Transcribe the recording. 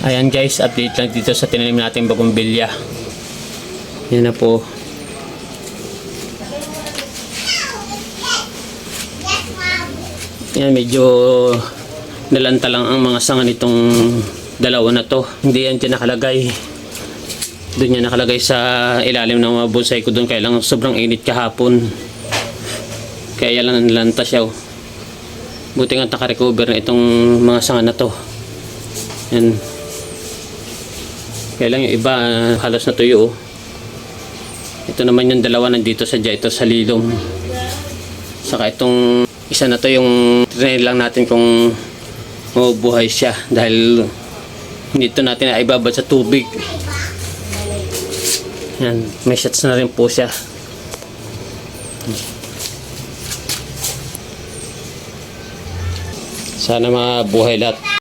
Ayan guys, update lang dito sa tinanim natin bougainvillea. Yan na po. Yan, medyo nalanta lang ang mga sanga nitong dalawa na to. Hindi yan dyan nakalagay. Doon yan nakalagay sa ilalim ng mga bonsai ko doon. Kaya lang sobrang init kahapon. Kaya lang nalanta siya. Buti nga naka-recover na itong mga sanga na to. Yan. Kaya lang yung iba halos natuyo. Ito naman yung dalawa nandito sa ito sa lilom. Saka itong isa na to yung trinay lang natin kung mabubuhay siya dahil dito natin ay ibabad sa tubig. Yan, may shots na rin po siya. Sana mabuhay lahat.